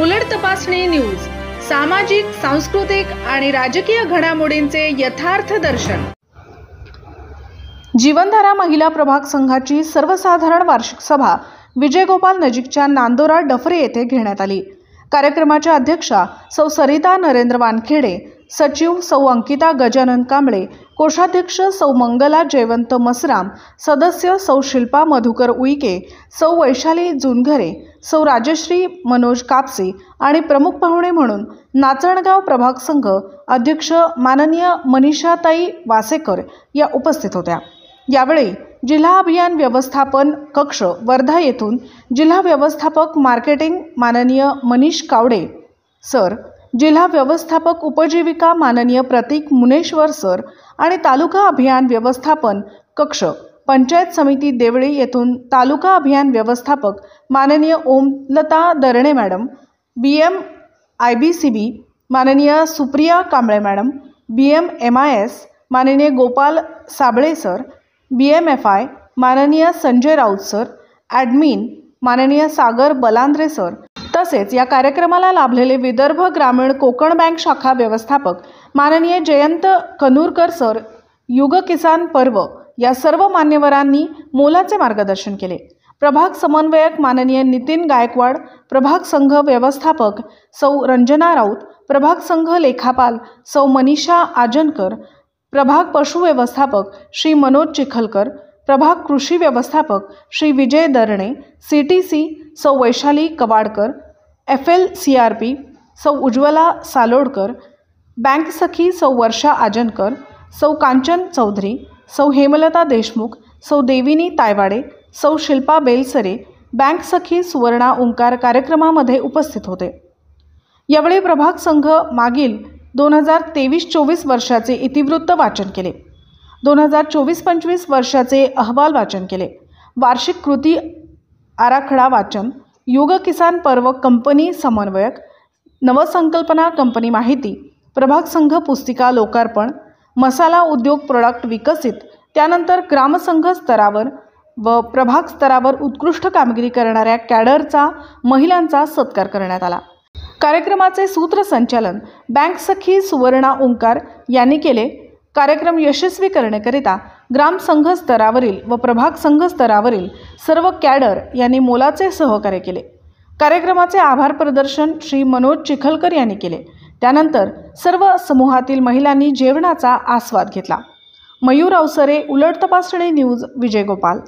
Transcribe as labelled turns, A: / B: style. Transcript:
A: उलट तपासणी न्यूज, सामाजिक, सांस्कृतिक आणि राजकीय घडामोडींचे यथार्थ दर्शन। जीवनधारा महिला प्रभाग संघाची सर्वसाधारण वार्षिक सभा विजयगोपाल नजीकच्या नांदोरा डफरे येथे घेण्यात आली। कार्यक्रमाच्या अध्यक्षा सौ सरिता नरेंद्र वानखेडे, सचिव सौ अंकिता गजानन कांबळे, कोषाध्यक्ष सौ मंगला जयवंत मसराम, सदस्य सौ शिल्पा मधुकर उईके, सौ वैशाली जुनघरे, सौ राजश्री मनोज कापसे आणि प्रमुख पाहुणे म्हणून नाचणगाव प्रभाग संघ अध्यक्ष माननीय मनीषाताई वासेकर या उपस्थित होत्या। यावेळी जिल्हा अभियान व्यवस्थापन कक्ष वर्धा येथून जिल्हा व्यवस्थापक मार्केटिंग माननीय मनीष कावडे सर, जिल्हा व्यवस्थापक उपजीविका माननीय प्रतीक मुनेश्वर सर आणि तालुका अभियान व्यवस्थापन कक्ष पंचायत समिती देवळी येथून तालुका अभियान व्यवस्थापक माननीय ओमलता दरणे मॅडम, BM IBCB माननीय Supriya Kamble madam, BM MIS माननीय गोपाल साबळे सर, BMFI माननीय संजय राऊत सर, ॲडमिन माननीय सागर बलांद्रे सर, तसेच या कार्यक्रमाला लाभलेले विदर्भ ग्रामीण कोकण बँक शाखा व्यवस्थापक माननीय जयंत कनूरकर सर, युग किसान पर्व या सर्व मान्यवरांनी मोलाचे मार्गदर्शन केले। प्रभाग समन्वयक माननीय नितीन गायकवाड, प्रभाग संघ व्यवस्थापक सौ रंजना राऊत, प्रभाग संघ लेखापाल सौ मनीषा आजनकर, प्रभाग पशु व्यवस्थापक श्री मनोज चिखलकर, प्रभाग कृषी व्यवस्थापक श्री विजय दरणे, CTC सौ वैशाली कवाडकर, FLCRP सौ उज्ज्वला सालोडकर, बँक सखी सौ वर्षा आजनकर, सौ कांचन चौधरी, सौ हेमलता देशमुख, सौ देविनी तायवाडे, सौ शिल्पा बेलसरे, बँक सखी सुवर्णा ओंकार कार्यक्रमामध्ये उपस्थित होते। यावेळी प्रभाग संघ मागील 2023-24 वर्षाचे इतिवृत्त वाचन केले, 2024-25 वर्षाचे अहवाल वाचन केले, वार्षिक कृती आराखडा वाचन, युग किसान पर्व कंपनी समन्वयक, नवसंकल्पना कंपनी माहिती, प्रभाग संघ पुस्तिका लोकार्पण, मसाला उद्योग प्रोडक्ट विकसित, त्यानंतर ग्रामसंघ स्तरावर व प्रभाग स्तरावर उत्कृष्ट कामगिरी करणाऱ्या कॅडरचा महिलांचा सत्कार करण्यात आला। कार्यक्रमाचे सूत्रसंचालन बँक सखी सुवर्णा ओंकार यांनी केले। कार्यक्रम यशस्वी करण्याकरिता ग्राम संघ स्तरावरील व प्रभाग संघ स्तरावरील सर्व कॅडर यांनी मोलाचे सहकार्य केले। कार्यक्रमाचे आभार प्रदर्शन श्री मनोज चिखलकर यांनी केले। त्यानंतर सर्व समूहातील महिलांनी जेवणाचा आस्वाद घेतला। मयूर अवसरे, उलट तपासणी न्यूज, विजयगोपाल।